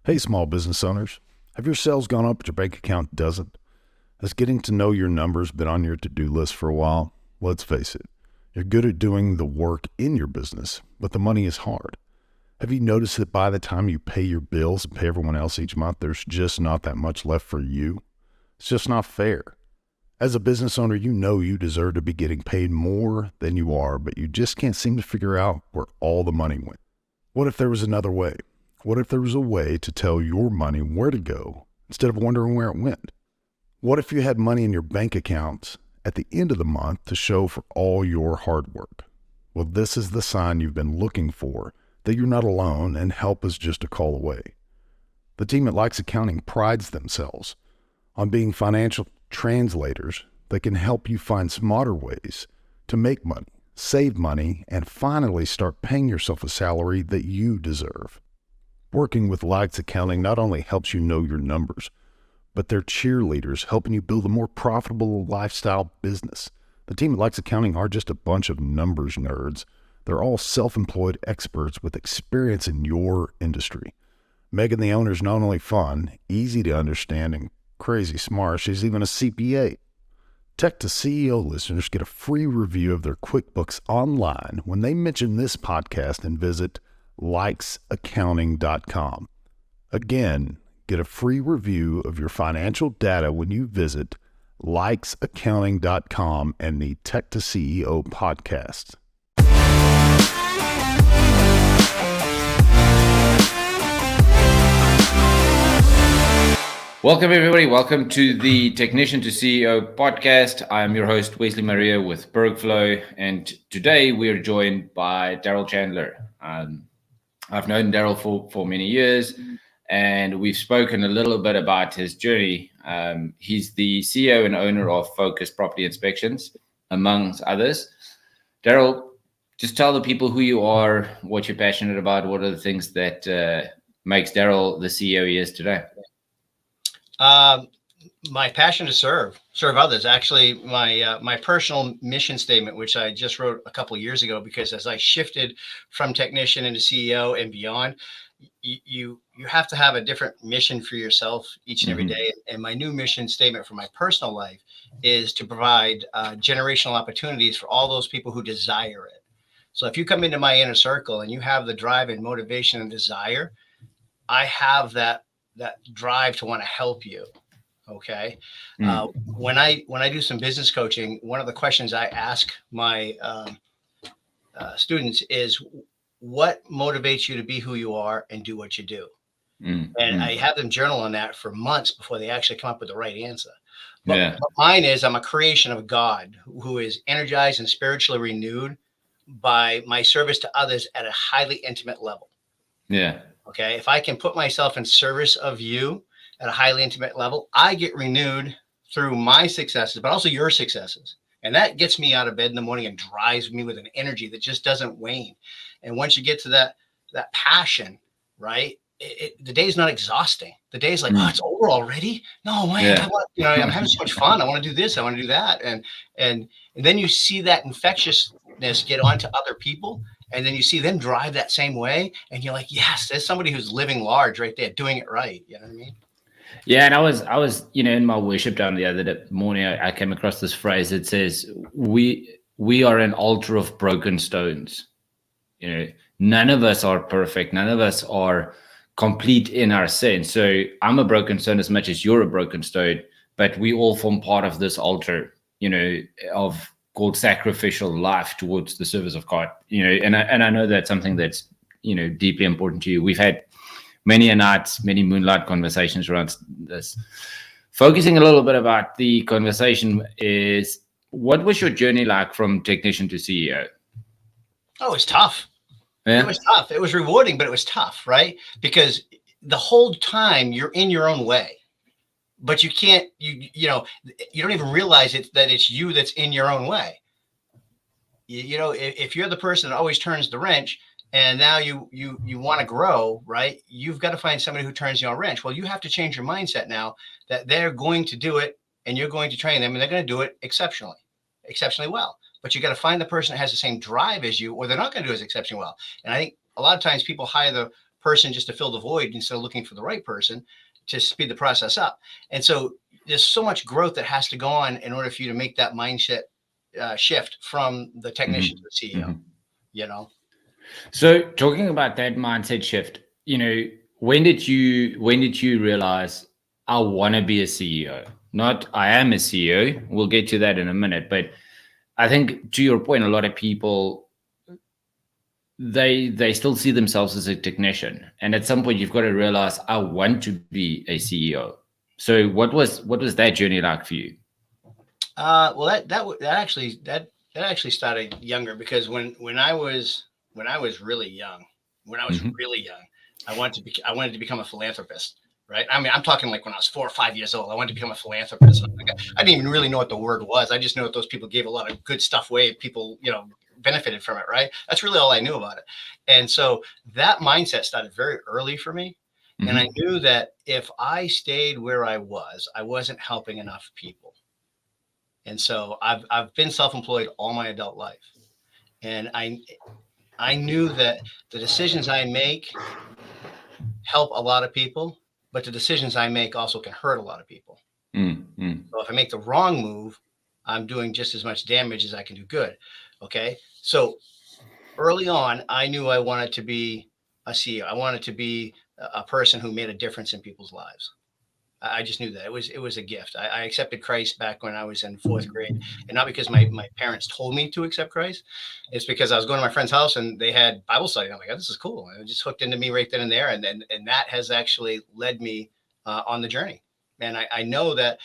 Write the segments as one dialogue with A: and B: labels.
A: Hey, small business owners. Have your sales gone up but your bank account doesn't? Has getting to know your numbers been on your to-do list for a while? Let's face it, you're good at doing the work in your business, but the money is hard. Have you noticed that by the time you pay your bills and pay everyone else each month, there's just not that much left for you? It's just not fair. As a business owner, you know you deserve to be getting paid more than you are, but you just can't seem to figure out where all the money went. What if there was another way? What if there was a way to tell your money where to go instead of wondering where it went? What if you had money in your bank accounts at the end of the month to show for all your hard work? Well, this is the sign you've been looking for, that you're not alone and help is just a call away. The team at Likes Accounting prides themselves on being financial translators that can help you find smarter ways to make money, save money, and finally start paying yourself a salary that you deserve. Working with Likes Accounting not only helps you know your numbers, but they're cheerleaders helping you build a more profitable lifestyle business. The team at Likes Accounting are just a bunch of numbers nerds. They're all self-employed experts with experience in your industry. Megan, the owner, is not only fun, easy to understand, and crazy smart, she's even a CPA. Tech to CEO listeners get a free review of their QuickBooks online when they mention this podcast and visit likesaccounting.com. Again, get a free review of your financial data when you visit likesaccounting.com and the Tech to CEO podcast.
B: Welcome, everybody. Welcome to the Technician to CEO podcast. I'm your host, Wesley Maria with Bergflow, and today we are joined by Darryl Chandler. I've known Darryl for many years, and we've spoken a little bit about his journey. He's the CEO and owner of Focus Property Inspections, amongst others. Darryl, just tell the people who you are, what you're passionate about, what are the things that makes Darryl the CEO he is today.
C: My passion to serve others. Actually, my personal mission statement, which I just wrote a couple of years ago, because as I shifted from technician into CEO and beyond, you have to have a different mission for yourself each and every day. And my new mission statement for my personal life is to provide generational opportunities for all those people who desire it. So if you come into my inner circle and you have the drive and motivation and desire, I have that drive to want to help you. Okay. When I do some business coaching, one of the questions I ask my students is, what motivates you to be who you are and do what you do? And I have them journal on that for months before they actually come up with the right answer. But mine is, I'm a creation of God who is energized and spiritually renewed by my service to others at a highly intimate level. Yeah. Okay. If I can put myself in service of you at a highly intimate level, I get renewed through my successes, but also your successes. And that gets me out of bed in the morning and drives me with an energy that just doesn't wane. And once you get to that passion, right, the day is not exhausting. The day is like, oh, it's over already? No, man, I'm having so much fun. I want to do this. I want to do that. And then you see that infectiousness get onto other people. And then you see them drive that same way. And you're like, yes, there's somebody who's living large right there, doing it right. You know what I mean?
B: Yeah. And I was, in my worship down the other morning, I came across this phrase that says, we are an altar of broken stones. None of us are perfect. None of us are complete in our sense. So I'm a broken stone as much as you're a broken stone, but we all form part of this altar, called sacrificial life towards the service of God, and I know that's something that's, deeply important to you. We've had many nights, many moonlight conversations around this. Focusing a little bit about the conversation is, what was your journey like from technician to CEO?
C: Oh, it was tough. Yeah. It was tough. It was rewarding, but it was tough, right? Because the whole time you're in your own way. But you can't, you don't even realize that it's you that's in your own way. If you're the person that always turns the wrench and now you want to grow, right? You've got to find somebody who turns your wrench. Well, you have to change your mindset now that they're going to do it and you're going to train them and they're going to do it exceptionally well. But you got to find the person that has the same drive as you, or they're not going to do it exceptionally well. And I think a lot of times people hire the person just to fill the void instead of looking for the right person to speed the process up. And so there's so much growth that has to go on in order for you to make that mindset shift from the technician to the CEO, you know?
B: So talking about that mindset shift, you know, when did you realize I want to be a CEO? Not I am a CEO. We'll get to that in a minute. But I think to your point, a lot of people, they still see themselves as a technician. And at some point you've got to realize I want to be a CEO. So what was that journey like for you?
C: Well, that actually started younger, because when I was really young, I wanted to become a philanthropist. Right. I mean, I'm talking like when I was 4 or 5 years old, I wanted to become a philanthropist. I didn't even really know what the word was. I just knew that those people gave a lot of good stuff away. People, benefited from it. Right. That's really all I knew about it. And so that mindset started very early for me. And I knew that if I stayed where I wasn't helping enough people. And so I've been self-employed all my adult life. And I knew that the decisions I make help a lot of people, but the decisions I make also can hurt a lot of people. So if I make the wrong move, I'm doing just as much damage as I can do good. Okay. So early on, I knew I wanted to be a CEO. I wanted to be a person who made a difference in people's lives. I just knew that it was a gift. I accepted Christ back when I was in 4th grade, and not because my parents told me to accept Christ. It's because I was going to my friend's house and they had Bible study. I'm like, oh, this is cool. And it just hooked into me right then and there. And that has actually led me on the journey. And I know that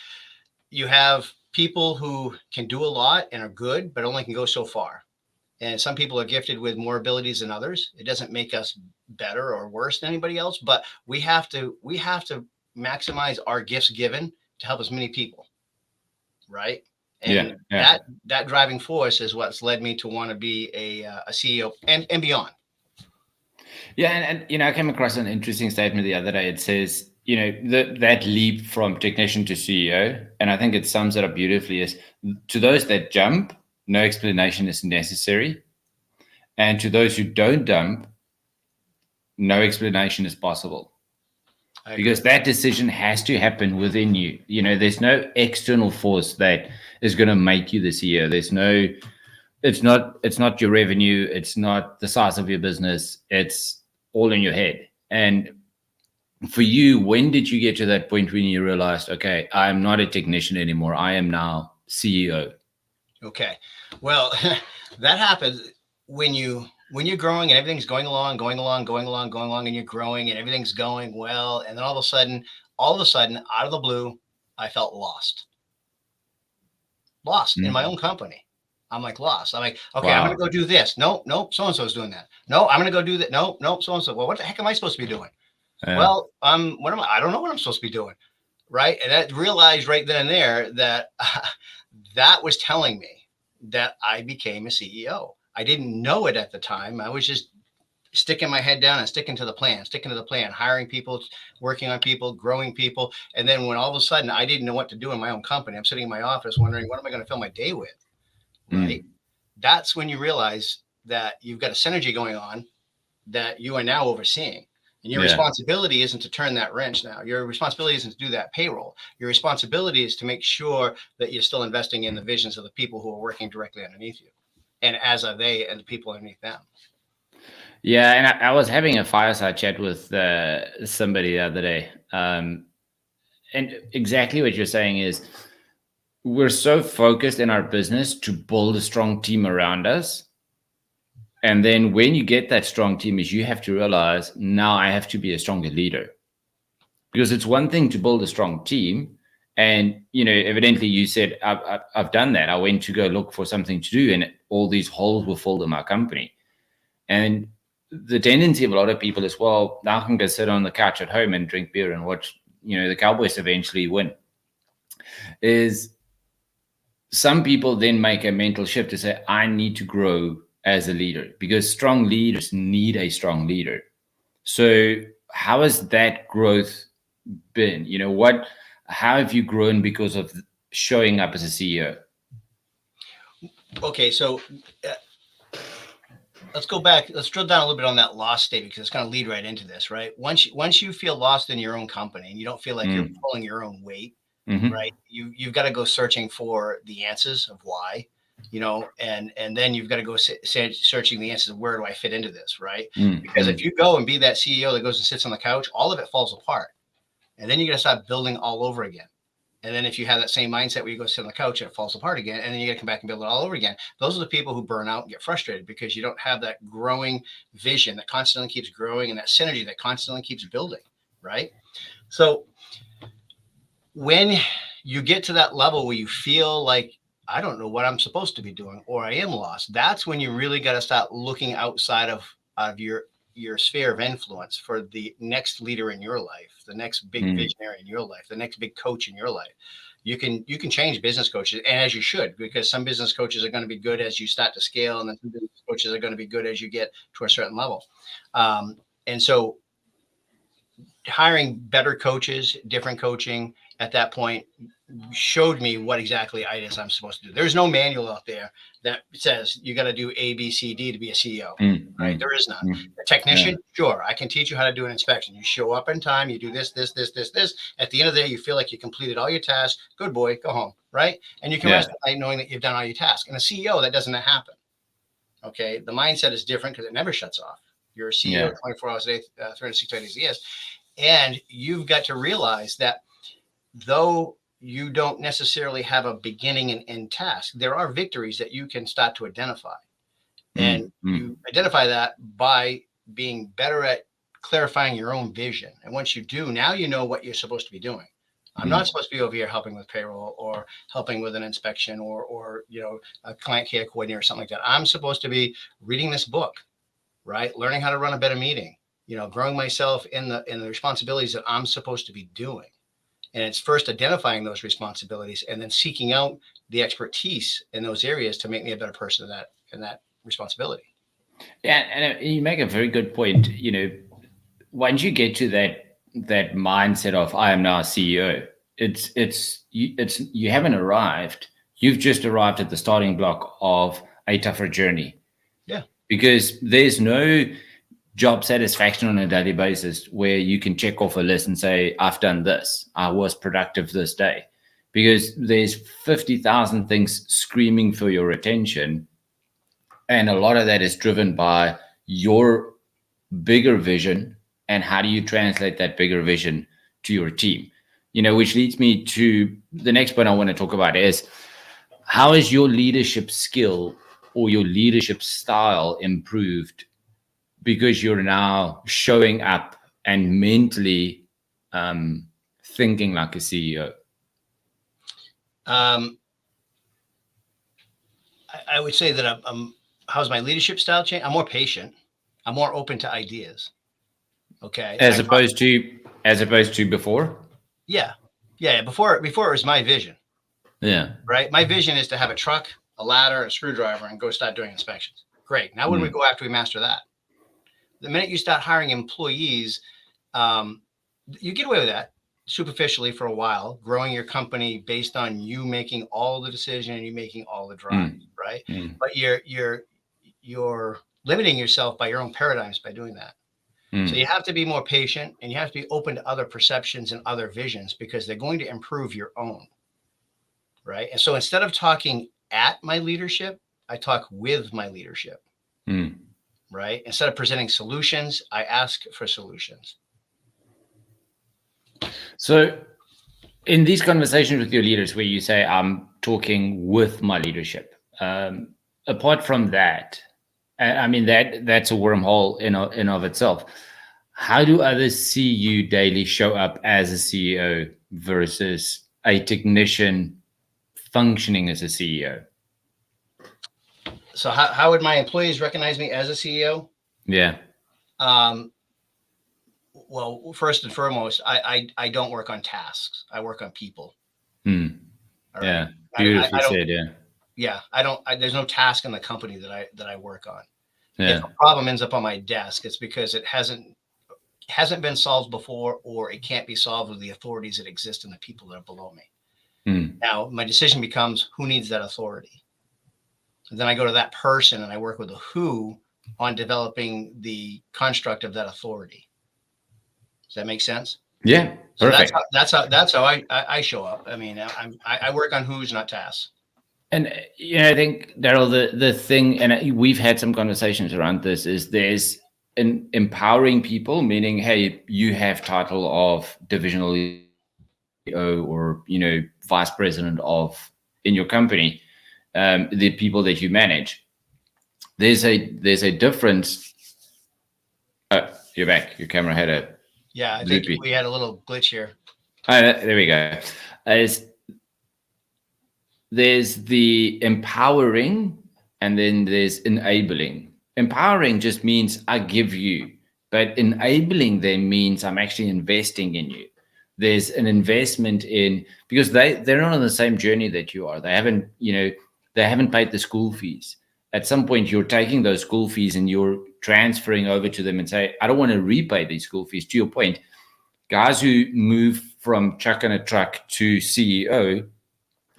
C: you have people who can do a lot and are good, but only can go so far. And some people are gifted with more abilities than others. It doesn't make us better or worse than anybody else, but we have to maximize our gifts given to help as many people. Right. And that driving force is what's led me to want to be a CEO and beyond.
B: Yeah. And I came across an interesting statement the other day. It says, that leap from technician to CEO, and I think it sums it up beautifully, is to those that jump, no explanation is necessary. And to those who don't jump, no explanation is possible. Because that decision has to happen within you. There's no external force that is going to make you the CEO. It's not your revenue. It's not the size of your business. It's all in your head. And for you, when did you get to that point when you realized, okay, I'm not a technician anymore. I am now CEO?
C: Okay. Well, that happens when you're growing and everything's going along, and you're growing and everything's going well. And then all of a sudden, out of the blue, I felt lost in my own company. I'm like lost. I'm like, okay, wow. I'm going to go do this. No, so-and-so's doing that. No, I'm going to go do that. No, so-and-so. Well, what the heck am I supposed to be doing? Well, what am I? I don't know what I'm supposed to be doing. Right. And I realized right then and there that that was telling me that I became a CEO. I didn't know it at the time. I was just sticking my head down and sticking to the plan, hiring people, working on people, growing people. And then when all of a sudden I didn't know what to do in my own company, I'm sitting in my office wondering, what am I going to fill my day with? Right. That's when you realize that you've got a synergy going on that you are now overseeing. And your responsibility isn't to turn that wrench now. Your responsibility isn't to do that payroll. Your responsibility is to make sure that you're still investing in the visions of the people who are working directly underneath you. And as are they and the people underneath them.
B: Yeah. And I was having a fireside chat with somebody the other day. And exactly what you're saying is we're so focused in our business to build a strong team around us. And then when you get that strong team, is you have to realize, now I have to be a stronger leader. Because it's one thing to build a strong team. And, evidently you said, I've done that. I went to go look for something to do, and all these holes were filled in my company. And the tendency of a lot of people is, well, now I can go sit on the couch at home and drink beer and watch, the Cowboys eventually win. Is some people then make a mental shift to say, I need to grow as a leader, because strong leaders need a strong leader. So how has that growth been? How have you grown because of showing up as a CEO?
C: Okay. So let's go back. Let's drill down a little bit on that lost state, because it's going to lead right into this, right? Once you feel lost in your own company and you don't feel like you're pulling your own weight, right? You've got to go searching for the answers of why, and then you've got to go searching the answers of where do I fit into this, right? Because if you go and be that CEO that goes and sits on the couch, all of it falls apart, and then you got to start building all over again. And then if you have that same mindset where you go sit on the couch and it falls apart again, and then you got to come back and build it all over again. Those are the people who burn out and get frustrated because you don't have that growing vision that constantly keeps growing and that synergy that constantly keeps building, right? So when you get to that level where you feel like, I don't know what I'm supposed to be doing, or I am lost, that's when you really got to start looking outside of your sphere of influence for the next leader in your life, the next big visionary in your life, the next big coach in your life. You can change business coaches, and as you should, because some business coaches are going to be good as you start to scale, and then some business coaches are going to be good as you get to a certain level. And so hiring better coaches, different coaching at that point showed me what exactly it is I'm supposed to do. There's no manual out there that says you got to do A, B, C, D to be a CEO, right? There is none. A technician, sure, I can teach you how to do an inspection. You show up in time, you do this. At the end of the day, you feel like you completed all your tasks. Good boy, go home, right? And you can rest at night knowing that you've done all your tasks. And a CEO, that doesn't happen. Okay, the mindset is different because it never shuts off. You're a CEO 24 hours a day, 365 days a year. And you've got to realize that though you don't necessarily have a beginning and end task, there are victories that you can start to identify. And you identify that by being better at clarifying your own vision. And once you do, now you know what you're supposed to be doing. I'm not supposed to be over here helping with payroll or helping with an inspection or a client care coordinator or something like that. I'm supposed to be reading this book, right? Learning how to run a better meeting, growing myself in the responsibilities that I'm supposed to be doing. And it's first identifying those responsibilities and then seeking out the expertise in those areas to make me a better person in that responsibility.
B: Yeah, and you make a very good point. Once you get to that mindset of I am now a CEO, you haven't arrived. You've just arrived at the starting block of a tougher journey.
C: Yeah,
B: because there's no job satisfaction on a daily basis where you can check off a list and say, I've done this, I was productive this day, because there's 50,000 things screaming for your attention. And a lot of that is driven by your bigger vision and how do you translate that bigger vision to your team, which leads me to the next point I want to talk about is how is your leadership skill or your leadership style improved because you're now showing up and mentally thinking like a CEO?
C: I would say that how's my leadership style change? I'm more patient. I'm more open to ideas. Okay.
B: As opposed to before?
C: Yeah. Before it was my vision.
B: Yeah.
C: Right. My vision is to have a truck, a ladder, a screwdriver, and go start doing inspections. Great. Now, when we go after we master that? The minute you start hiring employees, you get away with that superficially for a while, growing your company based on you making all the decision and you making all the drives, right? But you're limiting yourself by your own paradigms by doing that. So you have to be more patient and you have to be open to other perceptions and other visions because they're going to improve your own, right? And so instead of talking at my leadership, I talk with my leadership. Right? Instead of presenting solutions, I ask for solutions.
B: So in these conversations with your leaders where you say, I'm talking with my leadership, apart from that, I mean, that's a wormhole in of itself. How do others see you daily show up as a CEO versus a technician functioning as a CEO?
C: So how would my employees recognize me as a CEO?
B: Yeah.
C: Well, first and foremost, I don't work on tasks. I work on people.
B: Right? Yeah. Beautifully said. Yeah.
C: Yeah. There's no task in the company that I work on.
B: Yeah.
C: If a problem ends up on my desk, it's because it hasn't been solved before, or it can't be solved with the authorities that exist in the people that are below me. Now, my decision becomes who needs that authority. And then I go to that person and I work with the who on developing the construct of that authority. Does that make sense?
B: Yeah, perfect.
C: So that's how I show up. I mean, I work on who's, not tasks.
B: And I think, Darryl, the thing, and we've had some conversations around this, is there's an empowering people, meaning, hey, you have title of divisional CEO or vice president of in your company, the people that you manage. There's a difference. Oh, you're back. Your camera had a
C: I think we had a little glitch here.
B: Oh, there we go. There's the empowering, and then there's enabling. Empowering just means I give you, but enabling then means I'm actually investing in you. There's an investment in, because they're not on the same journey that you are. They haven't paid the school fees. At some point, you're taking those school fees and you're transferring over to them and say, I don't want to repay these school fees. To your point, guys who move from chuck and a truck to CEO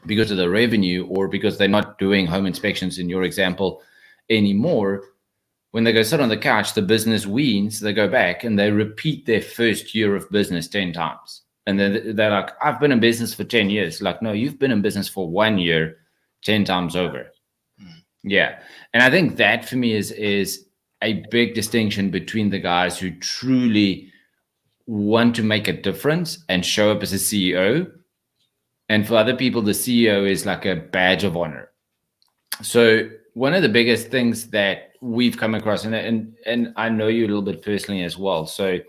B: because of the revenue, or because they're not doing home inspections in your example anymore, when they go sit on the couch, the business weans, they go back and they repeat their first year of business 10 times. And then they're like, I've been in business for 10 years. Like, no, you've been in business for 1 year, 10 times over. Yeah. And I think that for me is a big distinction between the guys who truly want to make a difference and show up as a CEO. And for other people, the CEO is like a badge of honor. So one of the biggest things that we've come across, and I know you a little bit personally as well. So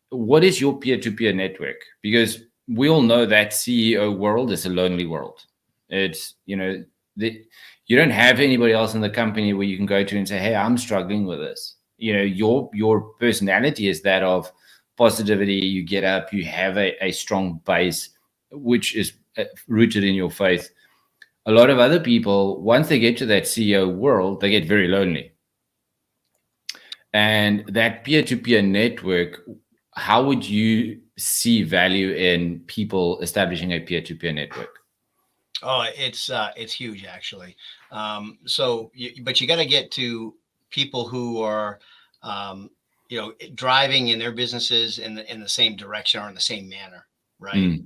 B: what is your peer-to-peer network? Because we all know that CEO world is a lonely world. It's, you don't have anybody else in the company where you can go to and say, hey, I'm struggling with this. Your personality is that of positivity. You get up, you have a strong base, which is rooted in your faith. A lot of other people, once they get to that CEO world, they get very lonely. And that peer-to-peer network, how would you see value in people establishing a peer-to-peer network?
C: Oh, it's huge, actually. But you got to get to people who are, driving in their businesses in the same direction or in the same manner, right?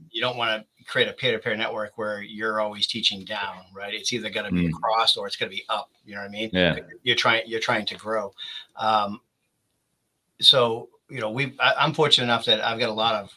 C: You don't want to create a peer-to-peer network where you're always teaching down, right? It's either going to be across or it's going to be up. You know what I mean?
B: Yeah.
C: You're trying to grow. I'm fortunate enough that I've got a lot of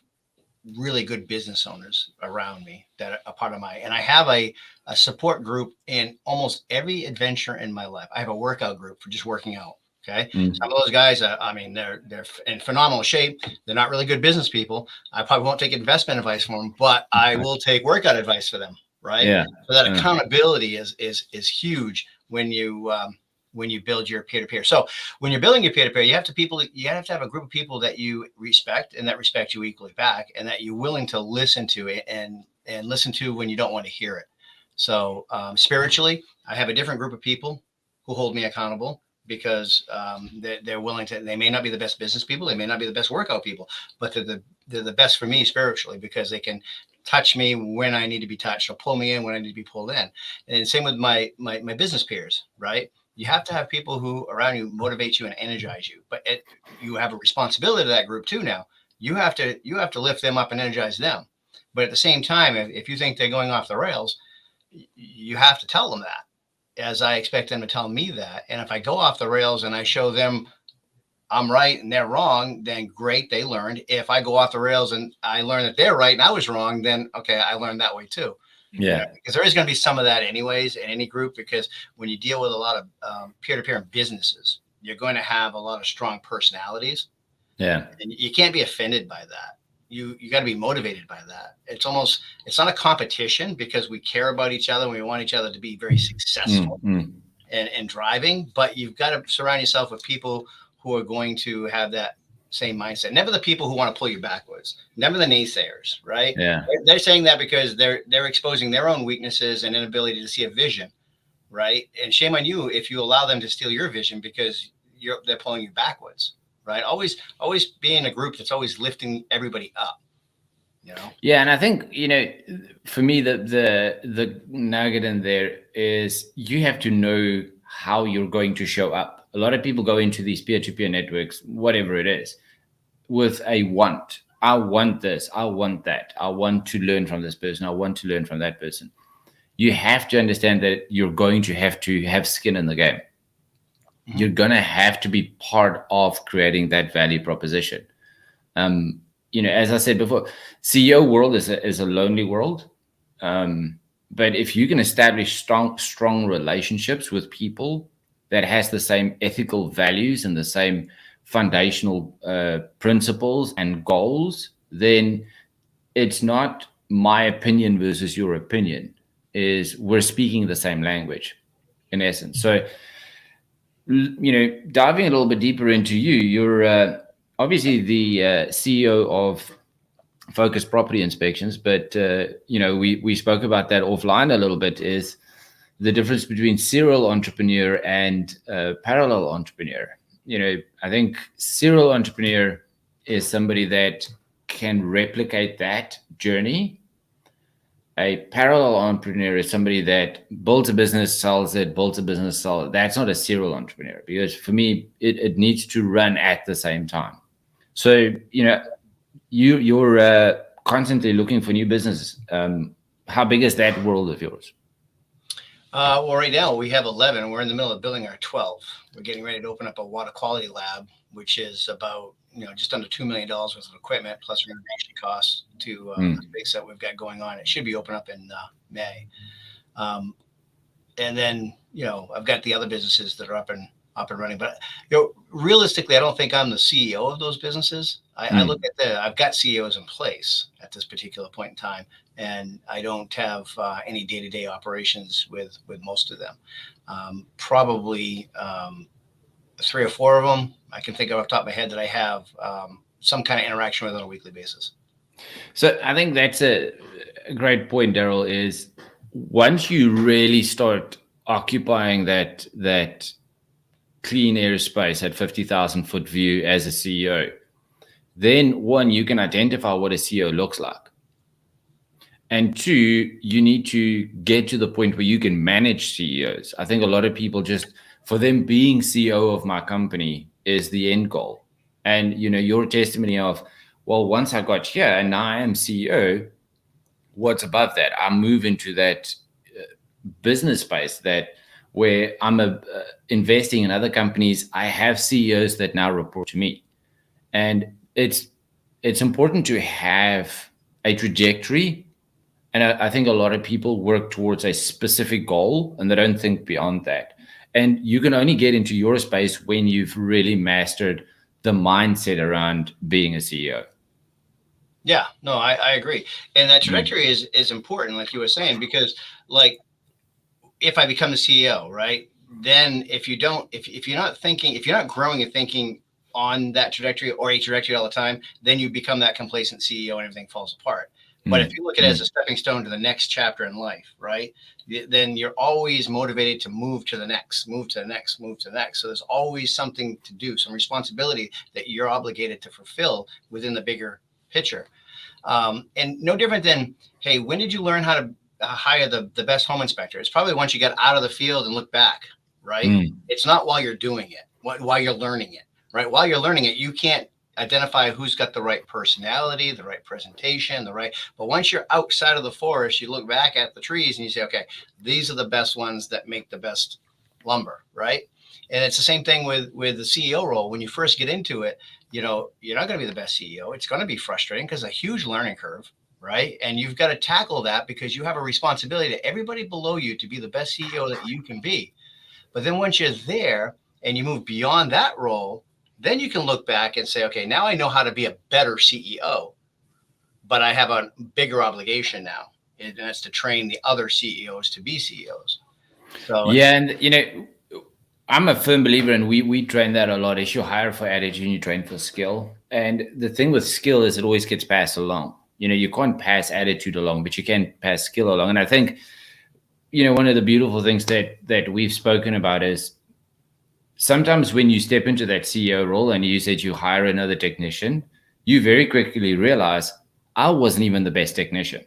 C: really good business owners around me that are a part of and I have a support group in almost every adventure in my life. I have a workout group for just working out. Okay. Some of those guys, they're in phenomenal shape. They're not really good business people. I probably won't take investment advice from them, but I will take workout advice for them. Right.
B: Yeah.
C: So that accountability is huge when you build your peer-to-peer. So when you're building your peer-to-peer, you have to have a group of people that you respect and that respect you equally back, and that you're willing to listen to it and listen to when you don't want to hear it. So spiritually, I have a different group of people who hold me accountable, because they're willing to. They may not be the best business people, they may not be the best workout people, but they're the best for me spiritually, because they can touch me when I need to be touched, or pull me in when I need to be pulled in. And same with my business peers, right? You have to have people who around you motivate you and energize you, but you have a responsibility to that group too. Now you have to lift them up and energize them. But at the same time, if you think they're going off the rails, you have to tell them that, as I expect them to tell me that. And if I go off the rails and I show them I'm right and they're wrong, then great, they learned. If I go off the rails and I learn that they're right and I was wrong, then okay, I learned that way too.
B: Yeah.
C: Because there is going to be some of that anyways in any group, because when you deal with a lot of peer-to-peer in businesses, you're going to have a lot of strong personalities.
B: Yeah.
C: And you can't be offended by that. You got to be motivated by that. It's not a competition, because we care about each other and we want each other to be very successful and driving, but you've got to surround yourself with people who are going to have that same mindset. Never the people who want to pull you backwards. Never the naysayers, right?
B: Yeah.
C: They're saying that because they're exposing their own weaknesses and inability to see a vision, right? And shame on you if you allow them to steal your vision, because they're pulling you backwards, right? Always be in a group that's always lifting everybody up.
B: Yeah, and I think for me the nugget in there is you have to know how you're going to show up. a lot of people go into these peer-to-peer networks, whatever it is, with a want. I want this, I want that, I want to learn from this person, I want to learn from that person. You have to understand that you're going to have skin in the game. Mm-hmm. You're going to have to be part of creating that value proposition. As I said before, CEO world is a lonely world. But if you can establish strong relationships with people that has the same ethical values and the same foundational principles and goals, then it's not my opinion versus your opinion. We're speaking the same language, in essence. So, diving a little bit deeper into you're obviously the CEO of Focus Property Inspections, but we spoke about that offline a little bit. Is the difference between serial entrepreneur and parallel entrepreneur? I think serial entrepreneur is somebody that can replicate that journey. A parallel entrepreneur is somebody that builds a business, sells it, builds a business, sells it. That's not a serial entrepreneur, because for me, it needs to run at the same time. So, you're constantly looking for new businesses. How big is that world of yours?
C: Well, right now we have 11. We're in the middle of building our 12. We're getting ready to open up a water quality lab, which is about just under $2 million worth of equipment plus renovation costs to the space that we've got going on. It should be open up in May. And then I've got the other businesses that are up and running. But realistically, I don't think I'm the CEO of those businesses. I look at I've got CEOs in place at this particular point in time, and I don't have any day-to-day operations with most of them. Probably 3 or 4 of them I can think of off the top of my head that I have some kind of interaction with on a weekly basis.
B: So I think that's a great point, Darryl, is once you really start occupying that clean air space at 50,000 foot view as a CEO, then one, you can identify what a CEO looks like. And 2, you need to get to the point where you can manage CEOs. I think a lot of people just, for them being CEO of my company is the end goal. And, your testimony of, well, once I got here and now I am CEO, what's above that? I move into that business space where I'm investing in other companies. I have CEOs that now report to me. And it's important to have a trajectory. And I think a lot of people work towards a specific goal and they don't think beyond that. And you can only get into your space when you've really mastered the mindset around being a CEO.
C: Yeah, no, I agree. And that trajectory is important, like you were saying, because if I become the CEO, right, then if you're not growing and thinking on that trajectory or a trajectory all the time, then you become that complacent CEO and everything falls apart. But if you look at it as a stepping stone to the next chapter in life, right, then you're always motivated to move to the next. So there's always something to do, some responsibility that you're obligated to fulfill within the bigger picture. And no different than, hey, when did you learn how to hire the best home inspector? It's probably once you get out of the field and look back, right? It's not while you're doing it, while you're learning it, right? While you're learning it, you can't identify who's got the right personality, the right presentation, but once you're outside of the forest, you look back at the trees and you say, okay, these are the best ones that make the best lumber, right? And it's the same thing with the CEO role. When you first get into it, you're not going to be the best CEO. It's going to be frustrating because it's a huge learning curve, right? And you've got to tackle that because you have a responsibility to everybody below you to be the best CEO that you can be. But then once you're there and you move beyond that role, then you can look back and say, okay, now I know how to be a better CEO, but I have a bigger obligation now, and that's to train the other CEOs to be CEOs. So
B: yeah, and I'm a firm believer, and we train that a lot. Is you hire for attitude, you train for skill. And the thing with skill is it always gets passed along. You can't pass attitude along, but you can pass skill along. And I think, one of the beautiful things that we've spoken about is sometimes when you step into that CEO role and you said you hire another technician, you very quickly realize I wasn't even the best technician.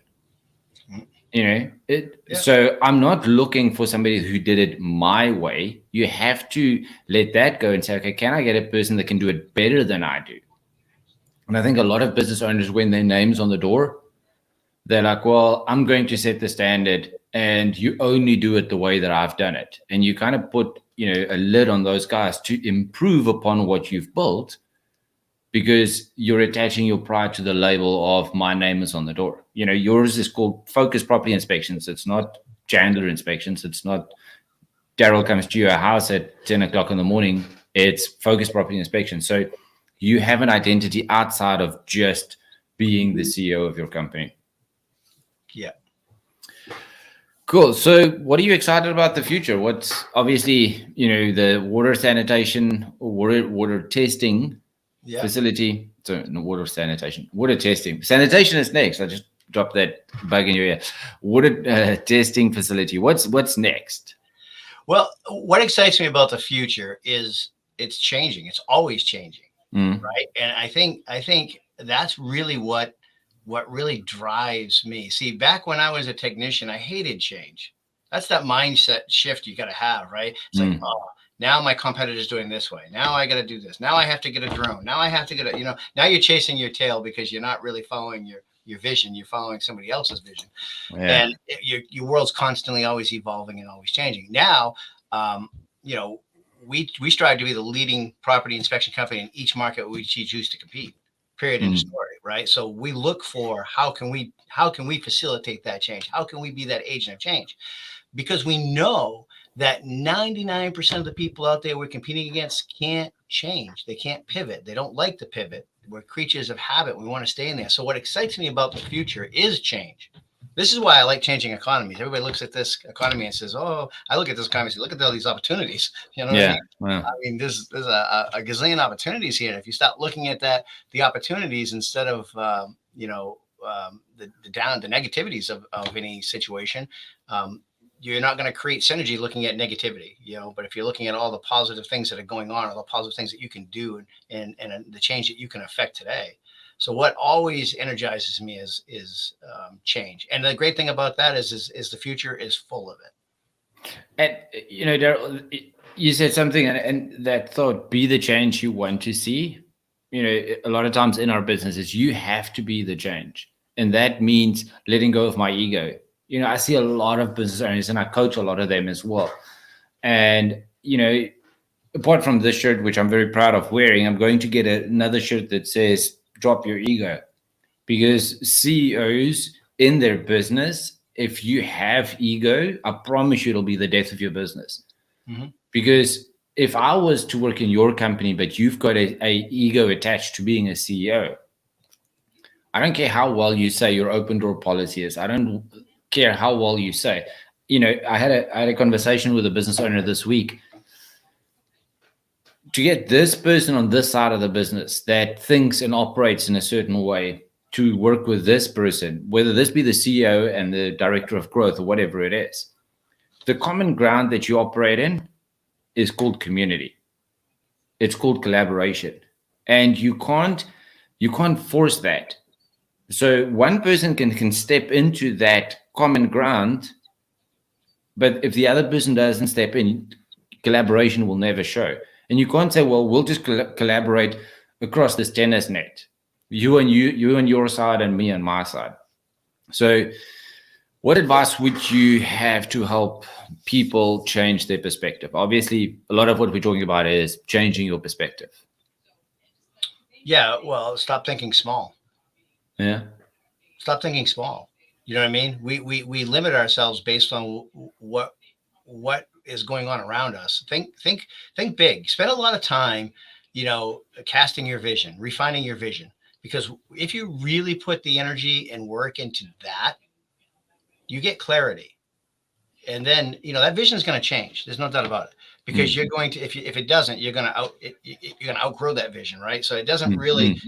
B: So I'm not looking for somebody who did it my way. You have to let that go and say, okay, can I get a person that can do it better than I do? And I think a lot of business owners, when their name's on the door, they're like, well, I'm going to set the standard and you only do it the way that I've done it. And you kind of put, a lid on those guys to improve upon what you've built, because you're attaching your pride to the label of my name is on the door. Yours is called Focus Property Inspections. It's not Chandler Inspections. It's not Darryl comes to your house at 10 o'clock in the morning. It's Focus Property Inspection. So you have an identity outside of just being the CEO of your company.
C: Yeah.
B: Cool. So what are you excited about the future? What's obviously, the water sanitation, water testing facility. So no, water sanitation, water testing. Sanitation is next. I just dropped that bug in your ear. Water testing facility. What's next?
C: Well, what excites me about the future is it's changing. It's always changing. Right. And I think that's really what really drives me. See, back when I was a technician, I hated change. That's that mindset shift you got to have, right? It's like, oh, now my competitor's doing this way. Now I got to do this. Now I have to get a drone. Now I have to get now you're chasing your tail because you're not really following your vision. You're following somebody else's vision. Yeah. And your world's constantly always evolving and always changing. Now, we strive to be the leading property inspection company in each market we choose to compete. Period. End of story. Right. So we look for how can we facilitate that change? How can we be that agent of change? Because we know that 99% of the people out there we're competing against can't change. They can't pivot. They don't like to pivot. We're creatures of habit. We want to stay in there. So what excites me about the future is change. This is why I like changing economies. Everybody looks at this economy and says, "Oh, I look at this economy. Look at all these opportunities." You know what I mean? Yeah. I mean, there's a gazillion opportunities here. And if you start looking at the opportunities instead of the negativities of any situation, you're not going to create synergy looking at negativity. But if you're looking at all the positive things that are going on, all the positive things that you can do, and the change that you can affect today. So what always energizes me is change. And the great thing about that is the future is full of it.
B: And, Darryl, you said something and that thought, be the change you want to see. A lot of times in our businesses, you have to be the change. And that means letting go of my ego. I see a lot of business owners and I coach a lot of them as well. And, apart from this shirt, which I'm very proud of wearing, I'm going to get another shirt that says, drop your ego, because CEOs in their business, if you have ego, I promise you it'll be the death of your business. Because if I was to work in your company, but you've got a ego attached to being a CEO, I don't care how well you say your open door policy is. I don't care how well you say, I had a conversation with a business owner this week. To get this person on this side of the business that thinks and operates in a certain way to work with this person, whether this be the CEO and the director of growth or whatever it is, the common ground that you operate in is called community. It's called collaboration. And you can't force that. So one person can step into that common ground, but if the other person doesn't step in, collaboration will never show. And you can't say, well, we'll just collaborate across this tennis net. You and your side and me on my side. So what advice would you have to help people change their perspective? Obviously, a lot of what we're talking about is changing your perspective.
C: Yeah, well, stop thinking small.
B: Yeah.
C: Stop thinking small. You know what I mean? We limit ourselves based on what is going on around us. Think big. Spend a lot of time, casting your vision, refining your vision. Because if you really put the energy and work into that, you get clarity. And then, that vision is going to change. There's no doubt about it. Because you're going to, if it doesn't, you're going to outgrow that vision, right? So it doesn't really,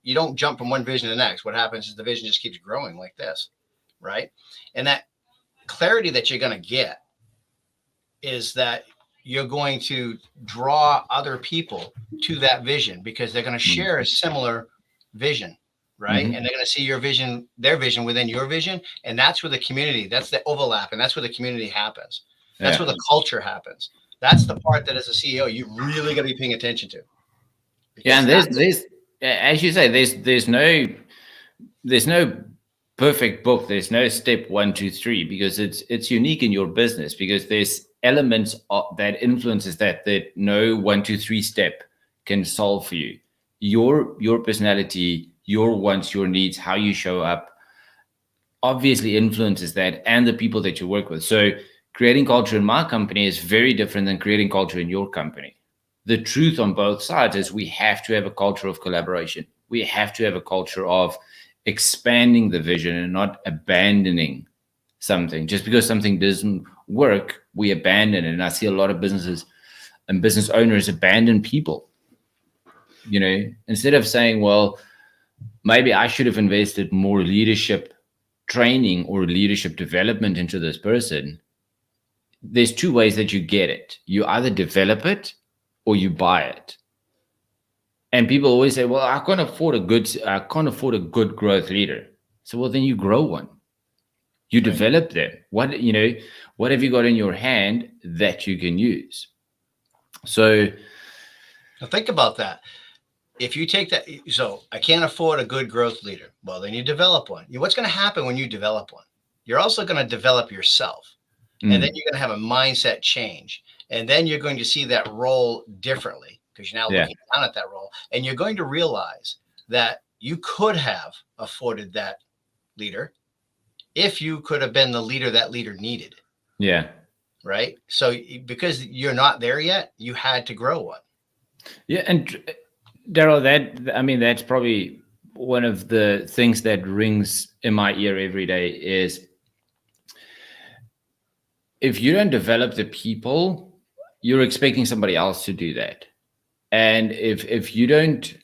C: you don't jump from one vision to the next. What happens is the vision just keeps growing like this, right? And that clarity that you're going to get is that you're going to draw other people to that vision because they're going to share a similar vision. right? And they're going to see your vision, their vision within your vision. And that's where the community, that's the overlap. And that's where the community happens. That's where the culture happens. That's the part that as a CEO, you really got to be paying attention to.
B: Yeah, and there's as you say, there's no perfect book. There's no step 1, 2, 3, because it's unique in your business, because there's elements that influences that no 1, 2, 3 step can solve for you. Your personality, your wants, your needs, how you show up, obviously influences that, and the people that you work with. So creating culture in my company is very different than creating culture in your company. The truth on both sides is we have to have a culture of collaboration. We have to have a culture of expanding the vision and not abandoning something. Just because something doesn't work, we abandon it. And I see a lot of businesses and business owners abandon people. Instead of saying, well, maybe I should have invested more leadership training or leadership development into this person. There's 2 ways that you get it. You either develop it or you buy it. And people always say, well, I can't afford a good growth leader. So, well, then you grow one. You develop them. What have you got in your hand that you can use? So
C: now think about that. If you take that, so I can't afford a good growth leader. Well, then you develop one. What's going to happen when you develop one? You're also going to develop yourself. And then you're going to have a mindset change. And then you're going to see that role differently, because you're now looking down at that role. And you're going to realize that you could have afforded that leader if you could have been the leader that leader needed.
B: Yeah.
C: Right. So because you're not there yet, you had to grow one.
B: Yeah. And Darryl, that's probably one of the things that rings in my ear every day is, if you don't develop the people, you're expecting somebody else to do that. And if you don't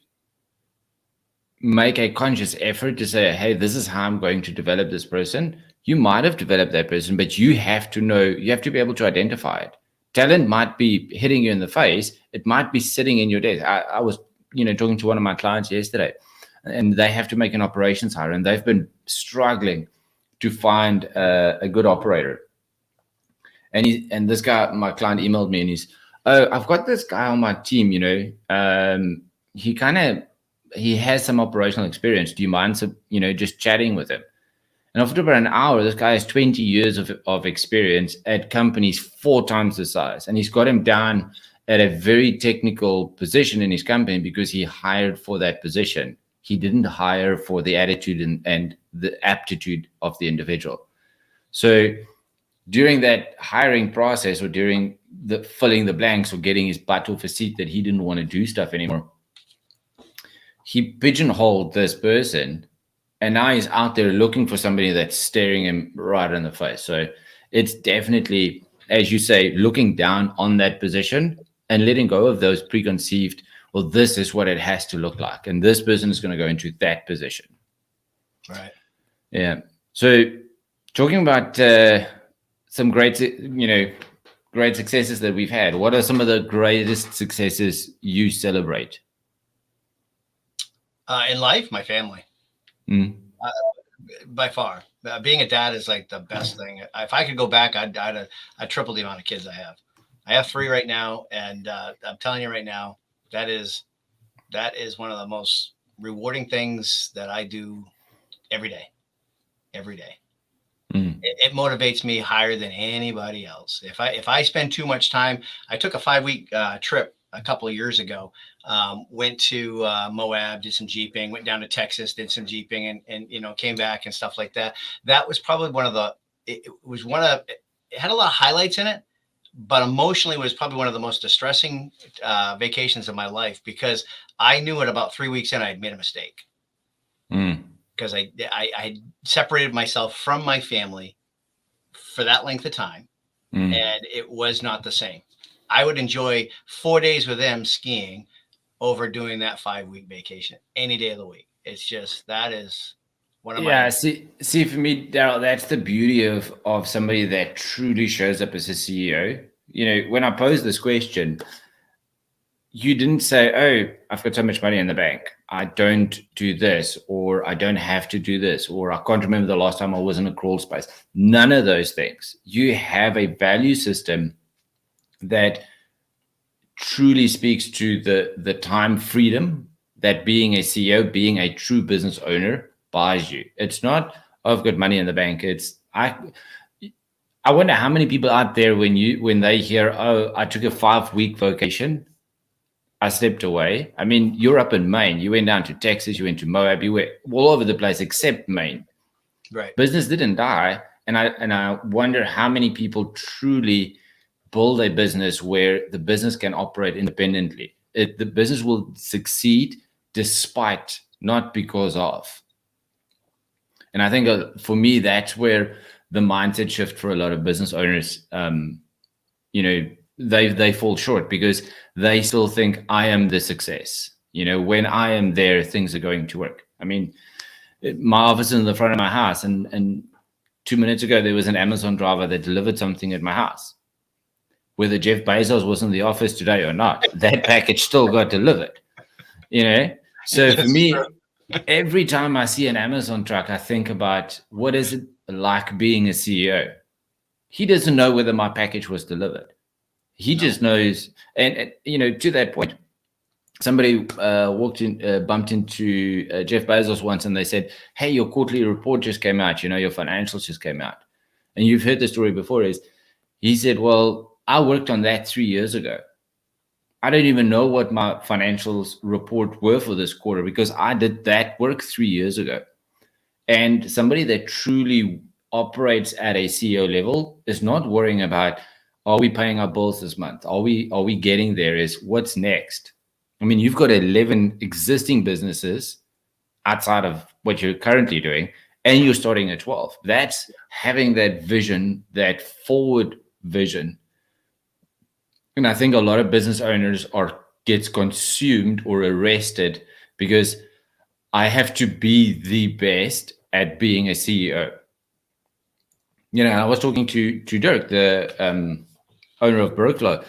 B: make a conscious effort to say, hey, this is how I'm going to develop this person, you might have developed that person, but you have to be able to identify it. Talent might be hitting you in the face. It might be sitting in your desk. I was, talking to one of my clients yesterday, and they have to make an operations hire, and they've been struggling to find a good operator. And this guy, my client, emailed me, and he's, oh, I've got this guy on my team, he has some operational experience. Do you mind, just chatting with him? And after about an hour, this guy has 20 years of experience at companies 4 times the size. And he's got him down at a very technical position in his company because he hired for that position. He didn't hire for the attitude and the aptitude of the individual. So during that hiring process, or during the filling the blanks or getting his butt off a seat that he didn't want to do stuff anymore, he pigeonholed this person, and now he's out there looking for somebody that's staring him right in the face. So it's definitely, as you say, looking down on that position and letting go of those preconceived, well, this is what it has to look like, and this person is going to go into that position.
C: Right.
B: Yeah. So talking about some great successes that we've had, what are some of the greatest successes you celebrate?
C: In life, my family. By far. Being a dad is like the best thing. If I could go back, I'd triple the amount of kids I have. I have 3 right now, and I'm telling you right now, that is one of the most rewarding things that I do every day. It motivates me higher than anybody else. If I spend too much time, I took a 5-week trip a couple of years ago, went to Moab, did some Jeeping, went down to Texas, did some Jeeping, and came back and stuff like that. That was probably it had a lot of highlights in it, but emotionally was probably one of the most distressing vacations of my life, because I knew at about 3 weeks in, I had made a mistake. Because I had separated myself from my family for that length of time, and it was not the same. I would enjoy 4 days with them skiing over doing that 5-week vacation any day of the week. It's just, that is one of my...
B: Yeah, see, for me, Darryl, that's the beauty of somebody that truly shows up as a CEO. When I posed this question, you didn't say, oh, I've got so much money in the bank, I don't do this, or I don't have to do this, or I can't remember the last time I was in a crawl space. None of those things. You have a value system that truly speaks to the time freedom that being a CEO, being a true business owner buys you. It's not, oh, I've got money in the bank. It's I wonder how many people out there when they hear, oh, I took a 5-week vacation, I stepped away. I mean, you're up in Maine. You went down to Texas, you went to Moab, you were all over the place except Maine.
C: Right.
B: Business didn't die. And I wonder how many people truly build a business where the business can operate independently. The business will succeed despite, not because of. And I think for me, that's where the mindset shift for a lot of business owners, they fall short, because they still think I am the success. When I am there, things are going to work. I mean, my office is in the front of my house, and 2 minutes ago, there was an Amazon driver that delivered something at my house. Whether Jeff Bezos was in the office today or not, that package still got delivered. So for me, every time I see an Amazon truck, I think about, what is it like being a CEO? He doesn't know whether my package was delivered. He just knows. And to that point, somebody bumped into Jeff Bezos once, and they said, hey, your quarterly report just came out, your financials just came out. And you've heard the story before. He said, well, I worked on that 3 years ago. I don't even know what my financials report were for this quarter, because I did that work 3 years ago. And somebody that truly operates at a CEO level is not worrying about, are we paying our bills this month? Are we getting there? Is what's next? I mean, you've got 11 existing businesses outside of what you're currently doing, and you're starting at 12. That's having that vision, that forward vision. And I think a lot of business owners gets consumed or arrested because I have to be the best at being a CEO. I was talking to Dirk, the owner of Berklow,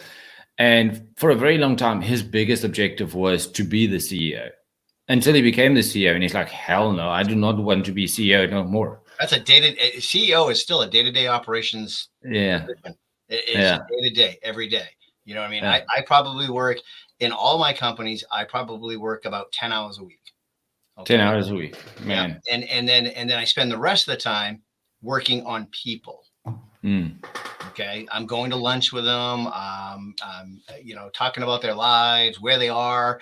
B: and for a very long time, his biggest objective was to be the CEO, until he became the CEO, and he's like, hell no, I do not want to be CEO no more.
C: That's CEO is still a day-to-day operations.
B: Yeah.
C: It's day-to-day, every day. You know what I mean? Yeah. I probably work in all my companies. I probably work about 10 hours a week.
B: Okay? 10 hours a week, man.
C: Yeah. And then I spend the rest of the time working on people. Okay. I'm going to lunch with them. Talking about their lives, where they are,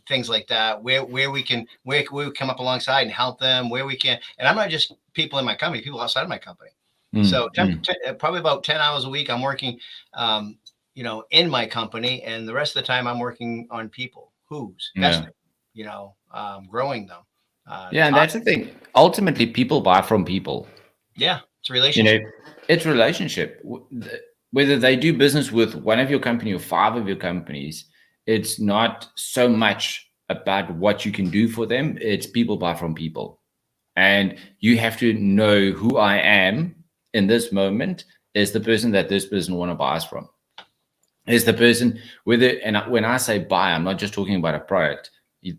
C: things like that, where we come up alongside and help them, where we can. And I'm not just people in my company, people outside of my company. So probably about 10 hours a week, I'm working, in my company, and the rest of the time I'm working on people, testing, growing them.
B: And that's the thing. Ultimately, people buy from people.
C: Yeah. It's a relationship.
B: It's relationship. Whether they do business with one of your company or 5 of your companies, it's not so much about what you can do for them. It's people buy from people. And you have to know who I am in this moment is the person that this person want to buy us from. Is the person when I say buy, I'm not just talking about a product.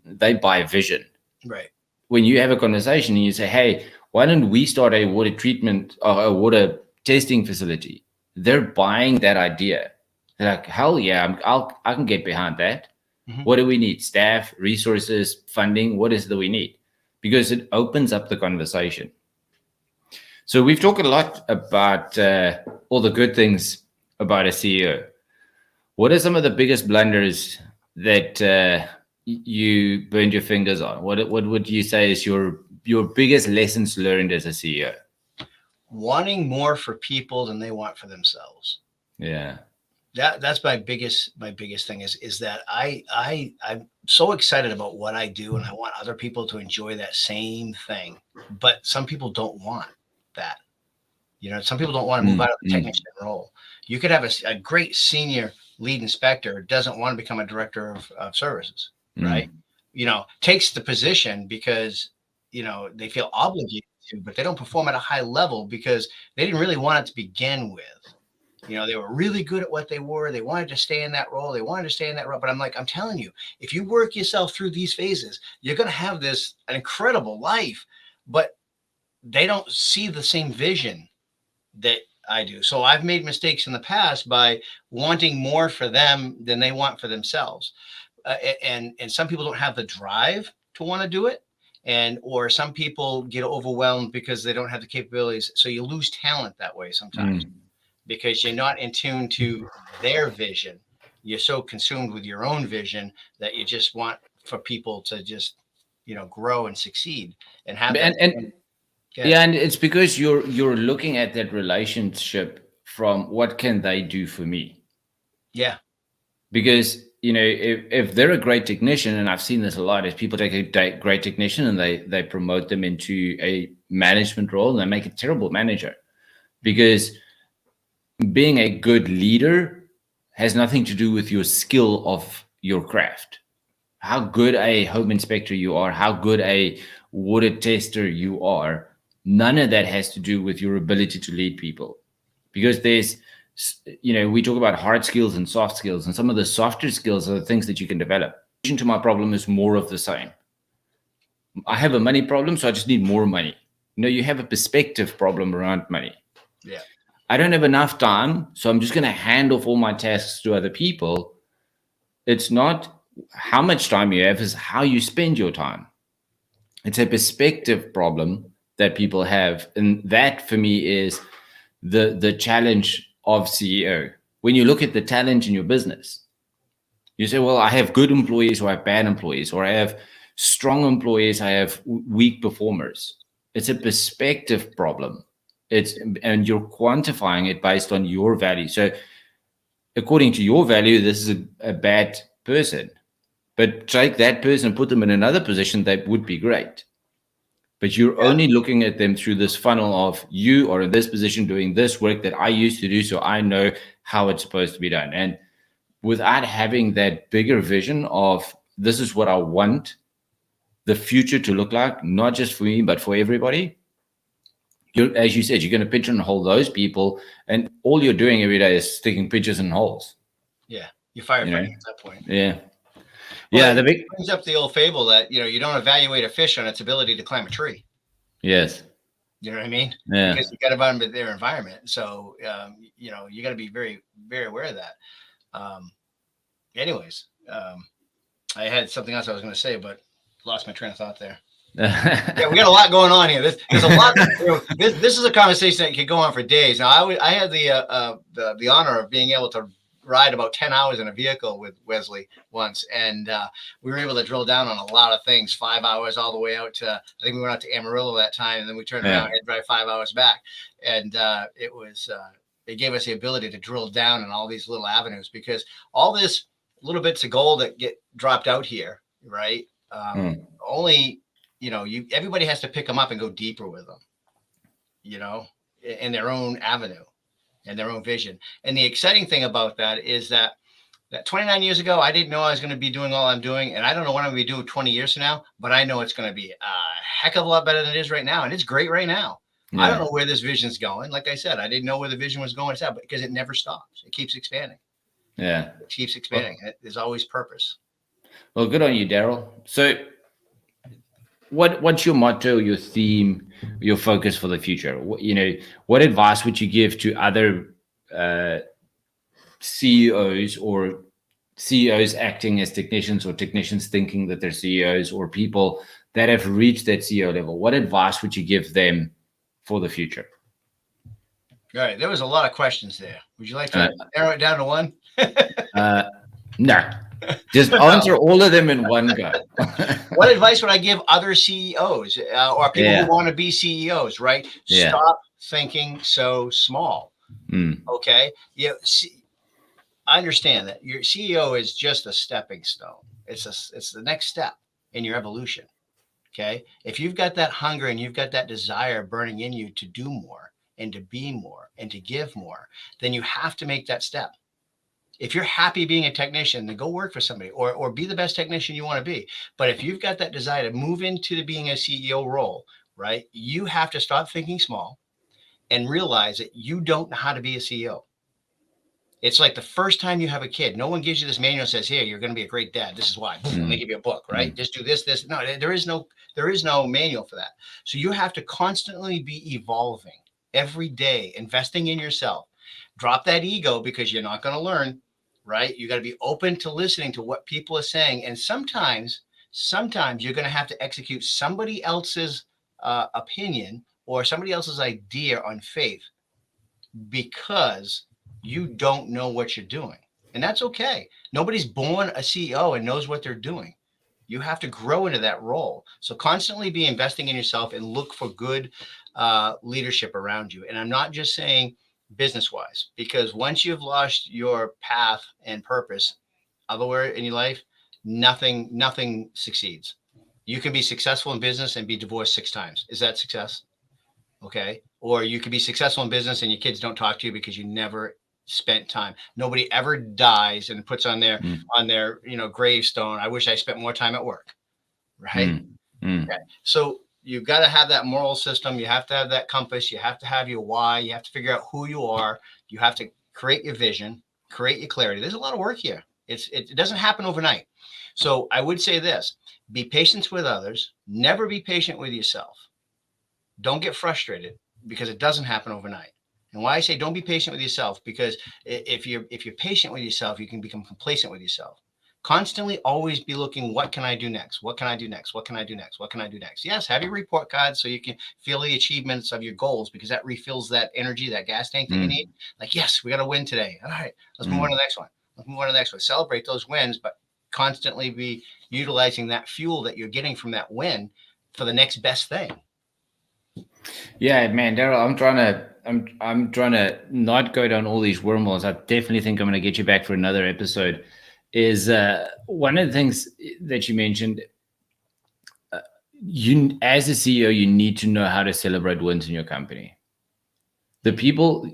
B: They buy vision.
C: Right.
B: When you have a conversation and you say, hey, why don't we start a water treatment or a water testing facility? They're buying that idea. They're like, hell yeah, I can get behind that. Mm-hmm. What do we need? Staff, resources, funding. What is it that we need? Because it opens up the conversation. So we've talked a lot about all the good things about a CEO. What are some of the biggest blunders that you burned your fingers on? What would you say is your biggest lessons learned as a CEO?
C: Wanting more for people than they want for themselves.
B: Yeah.
C: That's my biggest thing is that I'm so excited about what I do, and I want other people to enjoy that same thing. But some people don't want that. Some people don't want to move out of the technician role. You could have a great senior lead inspector doesn't want to become a director of services, right? Takes the position because, they feel obligated to, but they don't perform at a high level because they didn't really want it to begin with. They were really good at what they were. They wanted to stay in that role. But I'm telling you, if you work yourself through these phases, you're going to have an incredible life, but they don't see the same vision that I do. So I've made mistakes in the past by wanting more for them than they want for themselves. And some people don't have the drive to want to do it. Or some people get overwhelmed because they don't have the capabilities. So you lose talent that way sometimes. Because you're not in tune to their vision. You're so consumed with your own vision that you just want for people to just, grow and succeed and have that.
B: And it's because you're looking at that relationship from what can they do for me?
C: Yeah.
B: Because, if they're a great technician, and I've seen this a lot, is people take a great technician and they promote them into a management role and they make a terrible manager. Because being a good leader has nothing to do with your skill of your craft. How good a home inspector you are, how good a water tester you are, none of that has to do with your ability to lead people. Because there's, we talk about hard skills and soft skills, and some of the softer skills are the things that you can develop. The solution to my problem is more of the same. I have a money problem, so I just need more money. You have a perspective problem around money.
C: Yeah.
B: I don't have enough time, so I'm just going to hand off all my tasks to other people. It's not how much time you have, it's how you spend your time. It's a perspective problem that people have. And that, for me, is the challenge of CEO. When you look at the talent in your business, you say, well, I have good employees or I have bad employees, or I have strong employees, I have weak performers. It's a perspective problem. And you're quantifying it based on your value. So according to your value, this is a bad person, but take that person, put them in another position, that would be great. But you're only looking at them through this funnel of, you are in this position doing this work that I used to do, so I know how it's supposed to be done. And without having that bigger vision of, this is what I want the future to look like, not just for me, but for everybody, as you said, you're going to pigeonhole those people, and all you're doing every day is sticking pigeons in holes.
C: Yeah, you're firefighting at that point.
B: Yeah,
C: well, it brings up the old fable that you don't evaluate a fish on its ability to climb a tree.
B: Yes.
C: You know what I mean?
B: Yeah.
C: Because you got to environment their environment. So you got to be very, very aware of that. Anyways, I had something else I was going to say, but lost my train of thought there. Yeah, we got a lot going on here. There's a lot. This is a conversation that could go on for days. Now, I had the honor of being able to ride about 10 hours in a vehicle with Wesley once, and we were able to drill down on a lot of things. 5 hours all the way out to, I think we went out to Amarillo that time, and then we turned around and drive 5 hours back. And it gave us the ability to drill down in all these little avenues, because all this little bits of gold that get dropped out here, right? Only everybody has to pick them up and go deeper with them, in their own avenue and their own vision. And the exciting thing about that is that 29 years ago, I didn't know I was going to be doing all I'm doing. And I don't know what I'm going to be doing 20 years from now, but I know it's going to be a heck of a lot better than it is right now. And it's great right now. Yeah. I don't know where this vision's going. Like I said, I didn't know where the vision was going, but because it never stops. It keeps expanding.
B: Yeah.
C: It keeps expanding. There's always purpose.
B: Well, good on you, Darryl. So what's your motto, your theme, your focus for the future? What advice would you give to other CEOs, or CEOs acting as technicians, or technicians thinking that they're CEOs, or people that have reached that CEO level? What advice would you give them for the future?
C: All right. There was a lot of questions there. Would you like to narrow it down to one?
B: No. Just answer all of them in one go.
C: What advice would I give other CEOs or people who want to be CEOs, right? Yeah. Stop thinking so small. Okay. I understand that your CEO is just a stepping stone. It's the next step in your evolution. Okay. If you've got that hunger and you've got that desire burning in you to do more and to be more and to give more, then you have to make that step. If you're happy being a technician, then go work for somebody or be the best technician you want to be. But if you've got that desire to move into being a CEO role, right, you have to stop thinking small and realize that you don't know how to be a CEO. It's like the first time you have a kid, no one gives you this manual and says, here, you're going to be a great dad. This is why. Boom, and they give you a book, right? Just do this. No, there is no manual for that. So you have to constantly be evolving every day, investing in yourself. Drop that ego, because you're not going to learn, right? You got to be open to listening to what people are saying. And sometimes you're going to have to execute somebody else's opinion or somebody else's idea on faith, because you don't know what you're doing. And that's okay. Nobody's born a CEO and knows what they're doing. You have to grow into that role. So constantly be investing in yourself and look for good leadership around you. And I'm not just saying business wise, because once you've lost your path and purpose otherwhere in your life, nothing succeeds. You can be successful in business and be divorced 6 times. Is that success? Okay. Or you could be successful in business and your kids don't talk to you because you never spent time. Nobody ever dies and puts on their gravestone, I wish I spent more time at work. Right. Okay. So you've got to have that moral system. You have to have that compass. You have to have your why. You have to figure out who you are. You have to create your vision, create your clarity. There's a lot of work here. It doesn't happen overnight. So I would say this: be patient with others. Never be patient with yourself. Don't get frustrated, because it doesn't happen overnight. And why I say don't be patient with yourself, because if you're patient with yourself, you can become complacent with yourself. Constantly always be looking, what can I do next? What can I do next? What can I do next? What can I do next? Yes, have your report card so you can feel the achievements of your goals, because that refills that energy, that gas tank that you need. Like, yes, we got to win today. All right, let's move on to the next one. Let's move on to the next one. Celebrate those wins, but constantly be utilizing that fuel that you're getting from that win for the next best thing.
B: Yeah, man, Darryl, I'm trying to not go down all these wormholes. I definitely think I'm going to get you back for another episode. Is one of the things that you mentioned. You, as a CEO, you need to know how to celebrate wins in your company. The people,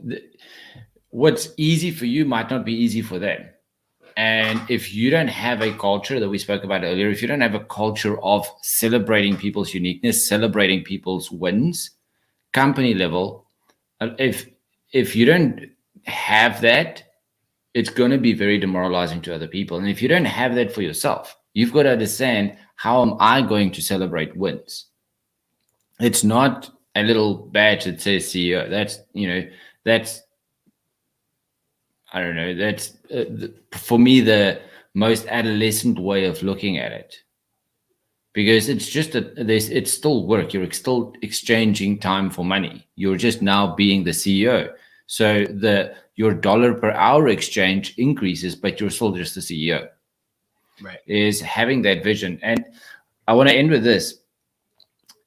B: what's easy for you might not be easy for them. And if you don't have a culture that we spoke about earlier, if you don't have a culture of celebrating people's uniqueness, celebrating people's wins, company level, if you don't have that, it's going to be very demoralizing to other people. And if you don't have that for yourself, you've got to understand, how am I going to celebrate wins? It's not a little badge that says CEO. That's I don't know. That's for me the most adolescent way of looking at it, because it's just it's still work. You're still exchanging time for money. You're just now being the CEO. So your dollar per hour exchange increases, but you're still just the CEO.
C: Right.
B: Is having that vision. And I want to end with this.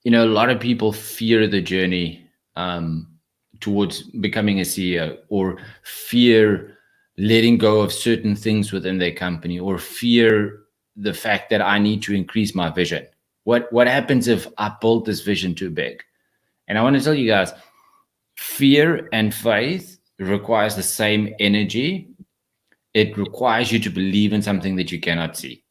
B: A lot of people fear the journey towards becoming a CEO, or fear letting go of certain things within their company, or fear the fact that I need to increase my vision. What happens if I build this vision too big? And I want to tell you guys, fear and faith requires the same energy. It requires you to believe in something that you cannot see.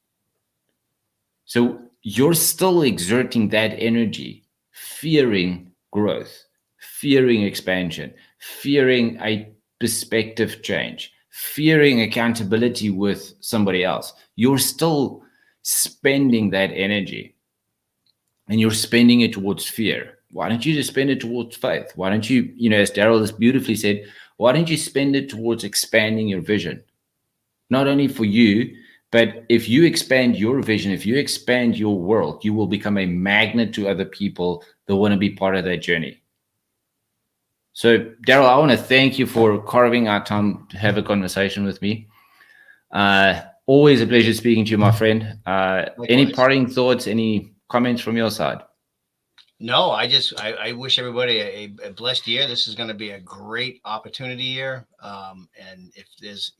B: So you're still exerting that energy, fearing growth, fearing expansion, fearing a perspective change, fearing accountability with somebody else. You're still spending that energy, and you're spending it towards fear. Why don't you just spend it towards faith? Why don't you, as Darryl has beautifully said, why don't you spend it towards expanding your vision? Not only for you, but if you expand your vision, if you expand your world, you will become a magnet to other people that want to be part of that journey. So, Darryl, I want to thank you for carving out time to have a conversation with me. Always a pleasure speaking to you, my friend. Any parting thoughts, any comments from your side?
C: No, I wish everybody a blessed year. This is going to be a great opportunity year. And if there's,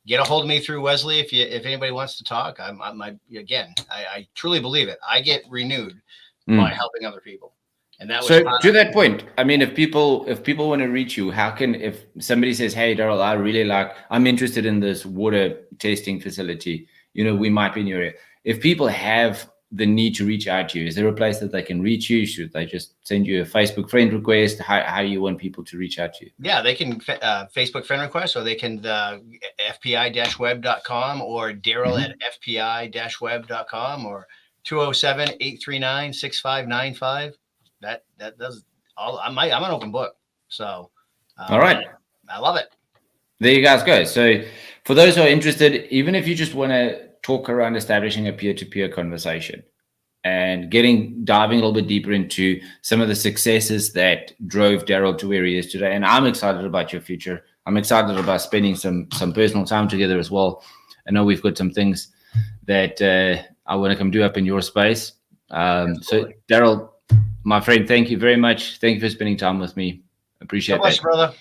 C: get a hold of me through Wesley. If anybody wants to talk, I truly believe it. I get renewed by helping other people. And that was
B: so to that point. I mean, if people want to reach you, if somebody says, hey, Darryl, I'm interested in this water testing facility, we might be in your area. If people have the need to reach out to you? Is there a place that they can reach you? Should they just send you a Facebook friend request? How you want people to reach out to you?
C: Yeah, they can Facebook friend request, or they can fpi-web.com or Darryl at fpi-web.com or 207-839-6595. That does all. I'm an open book. So
B: all right.
C: I love it.
B: There you guys go. So for those who are interested, even if you just want to talk around establishing a peer-to-peer conversation and diving a little bit deeper into some of the successes that drove Darryl to where he is today. And I'm excited about your future. I'm excited about spending some personal time together as well. I know we've got some things that I want to come do up in your space. So Darryl, my friend, thank you very much. Thank you for spending time with me. Appreciate that.
C: Brother.